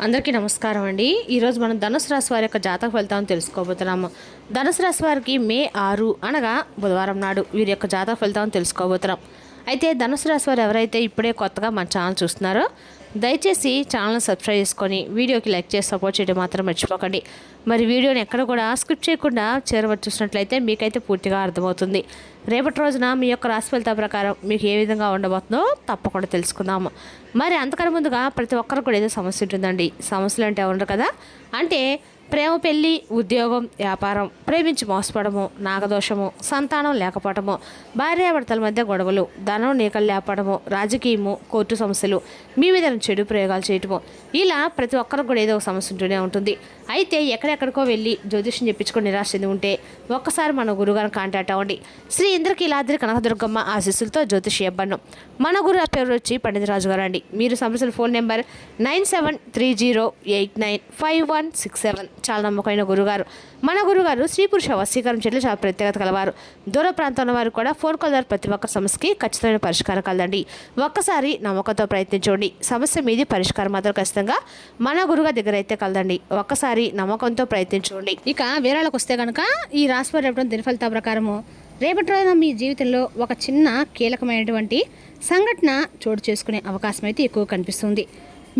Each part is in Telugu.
అందరికీ నమస్కారం అండి. ఈరోజు మనం ధనుసు రాశి వారి యొక్క జాతక ఫలితాలను తెలుసుకోబోతున్నాము. ధనుసు రాశి వారికి మే 6 అనగా బుధవారం నాడు వీరి యొక్క జాతక ఫలితాలను తెలుసుకోబోతున్నాం. అయితే ధనుసు రాశి వారు ఎవరైతే ఇప్పుడే కొత్తగా మన ఛానల్ చూస్తున్నారో దయచేసి ఛానల్ని సబ్స్క్రైబ్ చేసుకొని వీడియోకి లైక్ చేసి సపోర్ట్ చేయడం మాత్రం మర్చిపోకండి. మరి వీడియోని ఎక్కడ కూడా స్కిప్ చేయకుండా చేరవచ్చు చూసినట్లయితే మీకైతే పూర్తిగా అర్థమవుతుంది. రేపటి రోజున మీ యొక్క రాశి ఫలితాల ప్రకారం మీకు ఏ విధంగా ఉండబోతుందో తప్పకుండా తెలుసుకుందాము. మరి అంతకన్నా ముందుగా ప్రతి ఒక్కరికి కూడా ఏదో సమస్య ఉంటుందండి. సమస్యలు అంటే ఉండరు కదా, అంటే ప్రేమ, పెళ్ళి, ఉద్యోగం, వ్యాపారం, ప్రేమించి మోసపడము, నాగదోషము, సంతానం లేకపోవటము, భార్యాభర్తల మధ్య గొడవలు, ధనం నీకలు లేపడము, రాజకీయము, కోర్టు సమస్యలు, మీ మీద చెడు ప్రయోగాలు చేయటము, ఇలా ప్రతి ఒక్కరికి కూడా ఏదో ఒక సమస్య ఉంటూనే ఉంటుంది. అయితే ఎక్కడెక్కడికో వెళ్ళి జ్యోతిష్యం చెప్పించుకొని నిరాశ చెంది ఉంటే ఒక్కసారి మన గురుగారిని కాంటాక్ట్ అవ్వండి. శ్రీ ఇంద్రకీలాద్రి కనకదుర్గమ్మ ఆశీస్సులతో జ్యోతిషి ఇవ్వను. మన గురు పేరు వచ్చి పండితరాజు గారు అండి. మీరు సమస్యల ఫోన్ నెంబర్ 9730895167. చాలా నమ్మకమైన గురుగారు. మన గురుగారు స్త్రీ పురుష వశీకరణ చెట్లు చాలా ప్రత్యేకత కలవారు. దూర ప్రాంతంలో వారు కూడా ఫోన్ కాల్ ద్వారా ప్రతి ఒక్క సమస్యకి ఖచ్చితమైన పరిష్కారం కలదండి. ఒక్కసారి నమ్మకంతో ప్రయత్నించండి. సమస్య మీది పరిష్కారం మాత్రం ఖచ్చితంగా మన గురుగారి దగ్గర అయితే కలదండి. ఒక్కసారి నమ్మకంతో ప్రయత్నించండి. ఇక వివరాలకు వస్తే కనుక ఈ రాశి వారి దిన ఫలితాల ప్రకారము రేపటి రోజున మీ జీవితంలో ఒక చిన్న కీలకమైనటువంటి సంఘటన చోటు చేసుకునే అవకాశం అయితే ఎక్కువ కనిపిస్తుంది.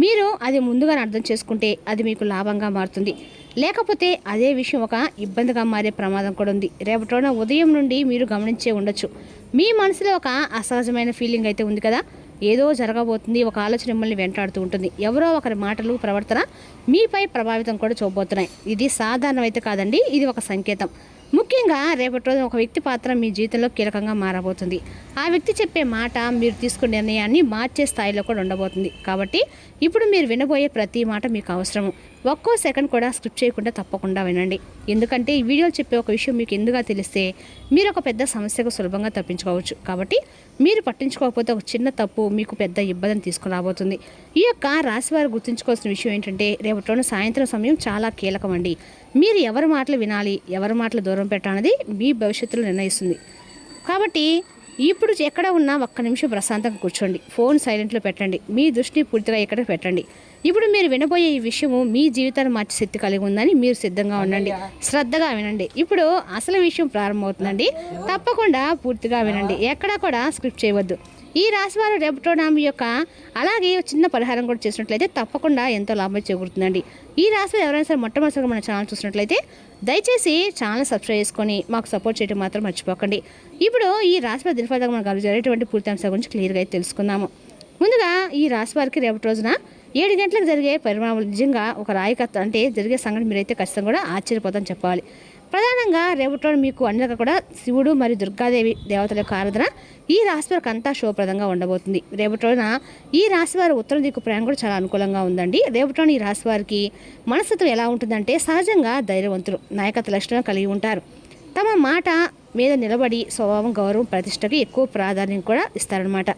మీరు అది ముందుగానే అర్థం చేసుకుంటే అది మీకు లాభంగా మారుతుంది. లేకపోతే అదే విషయం ఒక ఇబ్బందిగా మారే ప్రమాదం కూడా ఉంది. రేపటి రోజున ఉదయం నుండి మీరు గమనించే ఉండొచ్చు, మీ మనసులో ఒక అసహజమైన ఫీలింగ్ అయితే ఉంది కదా, ఏదో జరగబోతుంది, ఒక ఆలోచన మిమ్మల్ని వెంటాడుతూ ఉంటుంది. ఎవరో ఒకరి మాటలు, ప్రవర్తన మీపై ప్రభావితం కూడా చూపబోతున్నాయి. ఇది సాధారణం అయితే కాదండి, ఇది ఒక సంకేతం. ముఖ్యంగా రేపటి రోజున ఒక వ్యక్తి పాత్ర మీ జీవితంలో కీలకంగా మారబోతుంది. ఆ వ్యక్తి చెప్పే మాట మీరు తీసుకునే నిర్ణయాన్ని మార్చే స్థాయిలో కూడా ఉండబోతుంది. కాబట్టి ఇప్పుడు మీరు వినబోయే ప్రతి మాట మీకు అవసరము. ఒక్కో సెకండ్ కూడా స్కిప్ చేయకుండా తప్పకుండా వినండి. ఎందుకంటే ఈ వీడియోలు చెప్పే ఒక విషయం మీకు ఎందుగా తెలిస్తే మీరు ఒక పెద్ద సమస్యకు సులభంగా తప్పించుకోవచ్చు. కాబట్టి మీరు పట్టించుకోకపోతే ఒక చిన్న తప్పు మీకు పెద్ద ఇబ్బందిని తీసుకుని రాబోతుంది. ఈ యొక్క రాశివారు గుర్తుంచుకోవాల్సిన విషయం ఏంటంటే రేపటి రోజున సాయంత్రం సమయం చాలా కీలకం అండి. మీరు ఎవరి మాటలు వినాలి, ఎవరి మాటలు దూరం పెట్టాలన్నది మీ భవిష్యత్తులో నిర్ణయిస్తుంది. కాబట్టి ఇప్పుడు ఎక్కడ ఉన్నా ఒక్క నిమిషం ప్రశాంతంగా కూర్చోండి. ఫోన్ సైలెంట్లో పెట్టండి. మీ దృష్టిని పూర్తిగా ఇక్కడ పెట్టండి. ఇప్పుడు మీరు వినబోయే ఈ విషయము మీ జీవితాన్ని మార్చే శక్తి కలిగి ఉందని మీరు సిద్ధంగా ఉండండి. శ్రద్ధగా వినండి. ఇప్పుడు అసలు విషయం ప్రారంభమవుతుందండి. తప్పకుండా పూర్తిగా వినండి. ఎక్కడా కూడా స్క్రిప్ట్ చేయవద్దు. ఈ రాశి వారు రేపటి మీ యొక్క అలాగే చిన్న పరిహారం కూడా చేసినట్లయితే తప్పకుండా ఎంతో లాభం చేకూరుతుందండి. ఈ రాశి ఎవరైనా సరే మొట్టమొదటిసారిగా మన ఛానల్ చూసినట్లయితే దయచేసి ఛానల్ సబ్స్క్రైబ్ చేసుకొని మాకు సపోర్ట్ చేయడం మాత్రం మర్చిపోకండి. ఇప్పుడు ఈ రాశి వారి దినఫలితంగా మనకు జరిగేటువంటి పూర్తి అంశాల గురించి క్లియర్గా అయితే తెలుసుకుందాము. ముందుగా ఈ రాశి వారికి రేపటి రోజున 7 గంటలకు జరిగే పరిణామాలు నిజంగా ఒక రాయికత్వం అంటే జరిగే సంఘటన మీరైతే ఖచ్చితంగా కూడా ఆశ్చర్యపోతామని చెప్పాలి. ప్రధానంగా రేపటి రోజు మీకు అన్ని కూడా శివుడు మరియు దుర్గాదేవి దేవతల యొక్క ఆరాధన ఈ రాశి వారికి అంతా శుభప్రదంగా ఉండబోతుంది. రేపటి రోజున ఈ రాశి వారి ఉత్తర దిక్కు ప్రయాణం కూడా చాలా అనుకూలంగా ఉందండి. రేపటి రోజున ఈ రాశి వారికి మనస్తత్వం ఎలా ఉంటుందంటే సహజంగా ధైర్యవంతులు, నాయకత్వ లక్షణాలు కలిగి ఉంటారు. తమ మాట మీద నిలబడి స్వభావం, గౌరవం, ప్రతిష్టకి ఎక్కువ ప్రాధాన్యం కూడా ఇస్తారనమాట.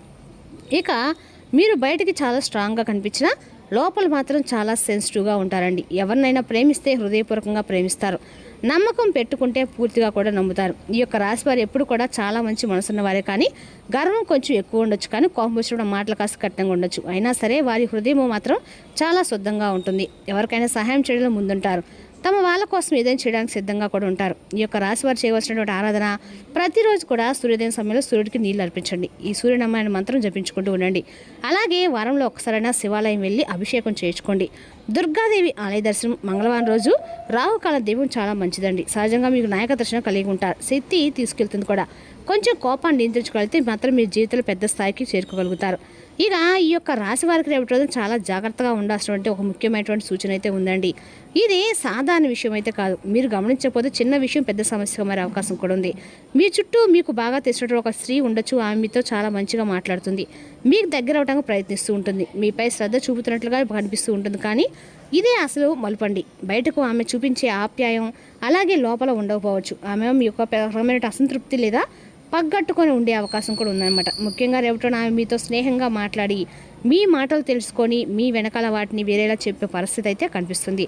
ఇక మీరు బయటికి చాలా స్ట్రాంగ్గా కనిపించినా లోపల మాత్రం చాలా సెన్సిటివ్గా ఉంటారండి. ఎవరినైనా ప్రేమిస్తే హృదయపూర్వకంగా ప్రేమిస్తారు. నమ్మకం పెట్టుకుంటే పూర్తిగా కూడా నమ్ముతారు. ఈ యొక్క రాశి వారు ఎప్పుడు కూడా చాలా మంచి మనసున్న వారే, కానీ గర్వం కొంచెం ఎక్కువ ఉండొచ్చు, కానీ కోపం వచ్చిన మాటలు కాస్త కఠినంగా ఉండొచ్చు. అయినా సరే వారి హృదయం మాత్రం చాలా శుద్ధంగా ఉంటుంది. ఎవరికైనా సహాయం చేయడంలో ముందుంటారు. తమ వాళ్ళ కోసం ఏదైనా చేయడానికి సిద్ధంగా కూడా ఉంటారు. ఈ యొక్క రాశి వారు చేయవలసినటువంటి ఆరాధన ప్రతిరోజు కూడా సూర్యోదయం సమయంలో సూర్యుడికి నీళ్లు అర్పించండి. ఈ సూర్యనారాయణ మంత్రం జపించుకుంటూ ఉండండి. అలాగే వారంలో ఒక్కసారైనా శివాలయం వెళ్ళి అభిషేకం చేయించుకోండి. దుర్గాదేవి ఆలయ దర్శనం మంగళవారం రోజు రాహుకాల దీపం చాలా మంచిదండి. సహజంగా మీకు నాయక దర్శనం కలిగి ఉంటారు. శక్తి తీసుకెళ్తుంది కూడా. కొంచెం కోపాన్ని నియంత్రించుకోగలిగితే మాత్రం మీ జీవితంలో పెద్ద స్థాయికి చేరుకోగలుగుతారు. ఇక ఈ యొక్క రాశి వారికి రేపటి రోజున చాలా జాగ్రత్తగా ఉండాల్సినటువంటి ఒక ముఖ్యమైనటువంటి సూచన అయితే ఉందండి. ఇది సాధారణ విషయం అయితే కాదు. మీరు గమనించకపోతే చిన్న విషయం పెద్ద సమస్యగా మారే అవకాశం కూడా ఉంది. మీ చుట్టూ మీకు బాగా తెలిసినటువంటి ఒక స్త్రీ ఉండొచ్చు. ఆమె మీతో చాలా మంచిగా మాట్లాడుతుంది, మీకు దగ్గర అవడానికి ప్రయత్నిస్తూ ఉంటుంది, మీపై శ్రద్ధ చూపుతున్నట్లుగా కనిపిస్తూ ఉంటుంది. కానీ ఇదే అసలు మలుపండి. బయటకు ఆమె చూపించే ఆప్యాయం అలాగే లోపల ఉండకపోవచ్చు. ఆమె మీ యొక్క రకమైన అసంతృప్తి లేదా పగ్గట్టుకొని ఉండే అవకాశం కూడా ఉందన్నమాట. ముఖ్యంగా రేపటి ఆమె మీతో స్నేహంగా మాట్లాడి మీ మాటలు తెలుసుకొని మీ వెనకాల వాటిని వేరేలా చెప్పే పరిస్థితి అయితే కనిపిస్తుంది.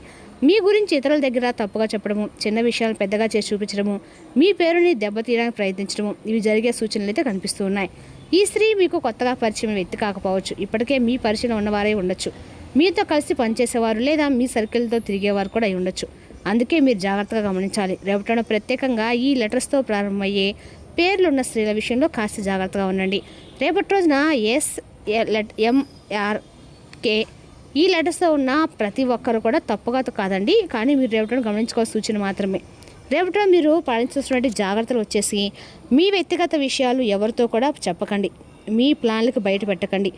మీ గురించి ఇతరుల దగ్గర తప్పుగా చెప్పడము, చిన్న విషయాలు పెద్దగా చేసి చూపించడము, మీ పేరుని దెబ్బతీయడానికి ప్రయత్నించడము, ఇవి జరిగే సూచనలు అయితే కనిపిస్తూ ఉన్నాయి. ఈ స్త్రీ మీకు కొత్తగా పరిచయం వ్యక్తి కాకపోవచ్చు. ఇప్పటికే మీ పరిచయం ఉన్నవారే ఉండొచ్చు. మీతో కలిసి పనిచేసేవారు లేదా మీ సర్కిల్తో తిరిగేవారు కూడా అయి ఉండొచ్చు. అందుకే మీరు జాగ్రత్తగా గమనించాలి. రేపటి ప్రత్యేకంగా ఈ లెటర్స్తో ప్రారంభమయ్యే పేర్లు ఉన్న స్త్రీల విషయంలో కాస్త జాగ్రత్తగా ఉండండి. రేపటి రోజున SLMRK ఈ లెటర్స్తో ఉన్న ప్రతి ఒక్కరు కూడా తప్పుగా కాదండి, కానీ మీరు రేపటి గమనించుకోవాల్సిన సూచన మాత్రమే. రేపటి మీరు పాటించాల్సినటువంటి జాగ్రత్తలు వచ్చేసి మీ వ్యక్తిగత విషయాలు ఎవరితో కూడా చెప్పకండి, మీ ప్లాన్లకు బయట పెట్టకండి.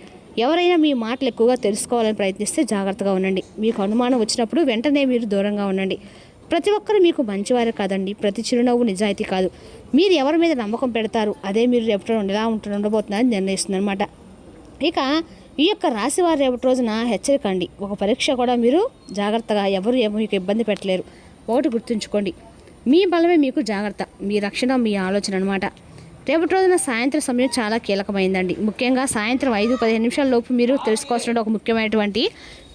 ఎవరైనా మీ మాటలు ఎక్కువగా తెలుసుకోవాలని ప్రయత్నిస్తే జాగ్రత్తగా ఉండండి. మీకు అనుమానం వచ్చినప్పుడు వెంటనే మీరు దూరంగా ఉండండి. ప్రతి ఒక్కరు మీకు మంచివారే కాదండి, ప్రతి చిరునవ్వు నిజాయితీ కాదు. మీరు ఎవరి మీద నమ్మకం పెడతారు అదే మీరు రేపటి ఎలా ఉండబోతున్నారని నిర్ణయిస్తుంది అనమాట. ఇక ఈ యొక్క రాశి వారు రేపటి రోజున హెచ్చరికండి. ఒక పరీక్ష కూడా మీరు జాగ్రత్తగా ఎవరు మీకు ఇబ్బంది పెట్టలేరు. ఒకటి గుర్తుంచుకోండి, మీ బలమే మీకు జాగ్రత్త, మీ రక్షణ మీ ఆలోచన అనమాట. రేపటి రోజున సాయంత్రం సమయం చాలా కీలకమైందండి. ముఖ్యంగా సాయంత్రం 5-15 లోపు మీరు తెలుసుకోవాల్సిన ఒక ముఖ్యమైనటువంటి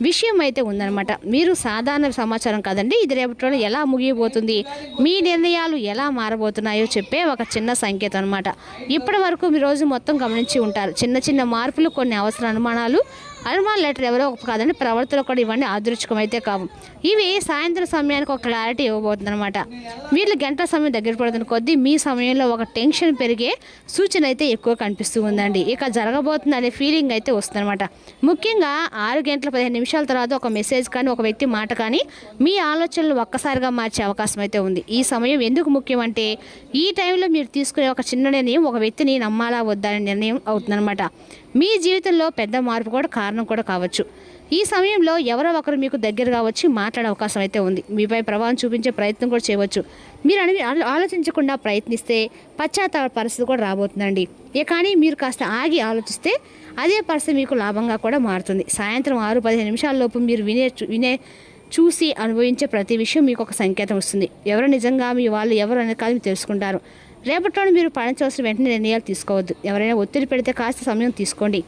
విషయం అయితే ఉందన్నమాట. మీరు సాధారణ సమాచారం కాదండి, ఇది రేపటి రోజున ఎలా ముగియబోతుంది, మీ నిర్ణయాలు ఎలా మారబోతున్నాయో చెప్పే ఒక చిన్న సంకేతం అనమాట. ఇప్పటి వరకు మీ రోజు మొత్తం గమనించి ఉంటారు. చిన్న చిన్న మార్పులు, కొన్ని అవసర అనుమాన లెటర్ ఎవరో ఒక కాదండి, ప్రవర్తనలు కూడా ఇవన్నీ ఆదృచ్ఛికం అయితే కావు. ఇవి సాయంత్రం సమయానికి ఒక క్లారిటీ ఇవ్వబోతుంది అనమాట. వీళ్ళు గంటల సమయం దగ్గర పడుతున్న కొద్దీ మీ సమయంలో ఒక టెన్షన్ పెరిగే సూచన అయితే ఎక్కువ కనిపిస్తూ ఉందండి. ఇక జరగబోతుంది అనే ఫీలింగ్ అయితే వస్తుందన్నమాట. ముఖ్యంగా 6:15 తర్వాత ఒక మెసేజ్ కానీ ఒక వ్యక్తి మాట కానీ మీ ఆలోచనలు ఒక్కసారిగా మార్చే అవకాశం అయితే ఉంది. ఈ సమయం ఎందుకు ముఖ్యం అంటే ఈ టైంలో మీరు తీసుకునే ఒక చిన్న నిర్ణయం ఒక వ్యక్తిని నమ్మాలా వద్దా అనే నిర్ణయం అవుతుందన్నమాట. మీ జీవితంలో పెద్ద మార్పు కూడా కారణం కూడా కావచ్చు. ఈ సమయంలో ఎవరో ఒకరు మీకు దగ్గరగా వచ్చి మాట్లాడే అవకాశం అయితే ఉంది. మీపై ప్రభావం చూపించే ప్రయత్నం కూడా చేయవచ్చు. మీరు ఆలోచించకుండా ప్రయత్నిస్తే పశ్చాత్తాప పరిస్థితి కూడా రాబోతుందండి. కానీ మీరు కాస్త ఆగి ఆలోచిస్తే అదే పరిస్థితి మీకు లాభంగా కూడా మారుతుంది. సాయంత్రం 6-15 లోపు మీరు చూసి అనుభవించే ప్రతి విషయం మీకు ఒక సంకేతం వస్తుంది. ఎవరు నిజంగా మీ వాళ్ళు ఎవరు అనేది కాదు మీరు తెలుసుకుంటారు. రేపటిలో మీరు పాటించవలసిన వెంటనే నిర్ణయాలు తీసుకోవద్దు. ఎవరైనా ఒత్తిడి పెడితే కాస్త సమయం తీసుకోండి.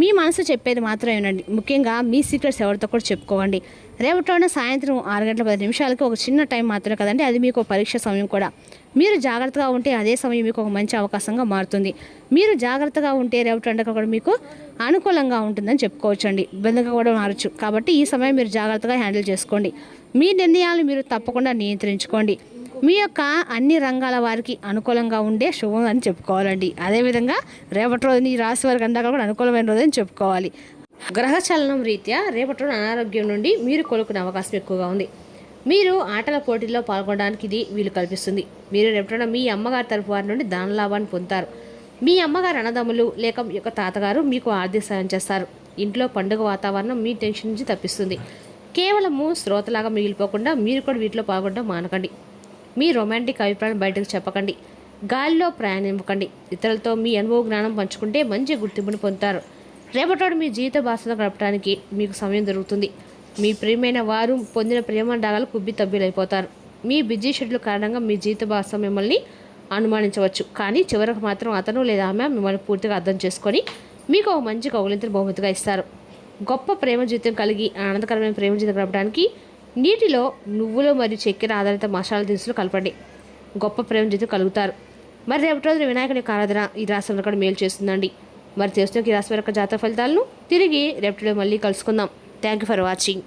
మీ మనసు చెప్పేది మాత్రమే వినండి. ముఖ్యంగా మీ సీక్రెట్స్ ఎవరితో కూడా చెప్పుకోవండి. రేపటిలోనే సాయంత్రం 6:10 ఒక చిన్న టైం మాత్రమే కదండి, అది మీకు పరీక్ష సమయం కూడా. మీరు జాగ్రత్తగా ఉంటే అదే సమయం మీకు ఒక మంచి అవకాశంగా మారుతుంది. మీరు జాగ్రత్తగా ఉంటే రేపటి కూడా మీకు అనుకూలంగా ఉంటుందని చెప్పుకోవచ్చండి. ఇబ్బందిగా కూడా మారచ్చు. కాబట్టి ఈ సమయం మీరు జాగ్రత్తగా హ్యాండిల్ చేసుకోండి. మీ నిర్ణయాలను మీరు తప్పకుండా నియంత్రించుకోండి. మీ యొక్క అన్ని రంగాల వారికి అనుకూలంగా ఉండే శుభం అని చెప్పుకోవాలండి. అదేవిధంగా రేపటి రోజుని ఈ రాశి వారికి అందాక కూడా అనుకూలమైన రోజు అని చెప్పుకోవాలి. గ్రహచలనం రీత్యా రేపటి రోజు అనారోగ్యం నుండి మీరు కోలుకునే అవకాశం ఎక్కువగా ఉంది. మీరు ఆటల పోటీల్లో పాల్గొనడానికి ఇది వీలు కల్పిస్తుంది. మీరు రేపటి మీ అమ్మగారి తరపు వారి నుండి దాన లాభాన్ని పొందుతారు. మీ అమ్మగారు అన్నదమ్ములు లేక మీ యొక్క తాతగారు మీకు ఆర్థిక సాయం చేస్తారు. ఇంట్లో పండుగ వాతావరణం మీ టెన్షన్ నుంచి తప్పిస్తుంది. కేవలము శ్రోతలాగా మిగిలిపోకుండా మీరు కూడా వీటిలో పాల్గొనడం మానకండి. మీ రొమాంటిక్ అభిప్రాయం బయటకు చెప్పకండి. గాలిలో ప్రయాణించకండి. ఇతరులతో మీ అనుభవ జ్ఞానం పంచుకుంటే మంచి గుర్తింపును పొందుతారు. రేపటి మీ జీవిత భాషలో గడపడానికి మీకు సమయం దొరుకుతుంది. మీ ప్రియమైన వారు పొందిన ప్రేమండాగాలు కుబ్బి తబ్బిలైపోతారు. మీ బిజీ షెడ్యూల్ కారణంగా మీ జీవిత భాష మిమ్మల్ని అనుమానించవచ్చు, కానీ చివరకు మాత్రం అతను లేదా ఆమె మిమ్మల్ని పూర్తిగా అర్థం చేసుకొని మీకు ఒక మంచి కౌగిలింతను బహుమతిగా ఇస్తారు. గొప్ప ప్రేమ జీవితం కలిగి ఆనందకరమైన ప్రేమ జీవితం గడపడానికి నీటిలో నువ్వులు మరియు చక్కెర ఆధారిత మసాలా దినుసులు కలపండి. గొప్ప ప్రేమ జీవితం కలుగుతారు. మరి రేపటి రోజున వినాయకుని యొక్క ఆరాధన ఈ రాశి వారికి కూడా మేలు చేస్తుందండి. మరి తెలుసుకున్న ఈ రాశి వారి యొక్క జాతక ఫలితాలను తిరిగి రేపటిలో మళ్ళీ కలుసుకుందాం. Thank you for watching.